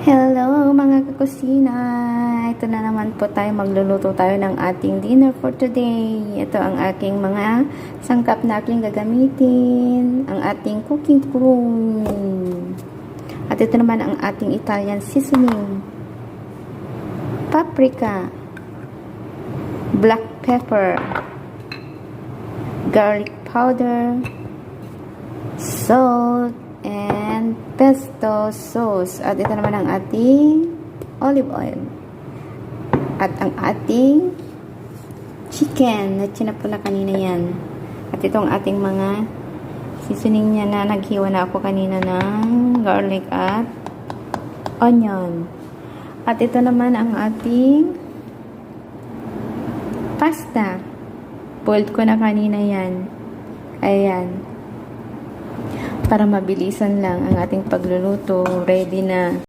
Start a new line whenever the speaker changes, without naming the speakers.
Hello mga kakusina! Ito na naman po tayo, magluluto tayo ng ating dinner for today. Ito ang aking mga sangkap na aking gagamitin. Ang ating cooking crew. At ito naman ang ating Italian seasoning. Paprika. Black pepper. Garlic powder. Salt. And pesto sauce. At ito naman ang ating olive oil. At ang ating chicken. Natsin na po na kanina yan. At itong ating mga seasoning niya na naghiwa na ako kanina ng garlic at onion. At ito naman ang ating pasta. Boiled ko na kanina yan. Ayan. Para mabilisan lang ang ating pagluluto, ready na.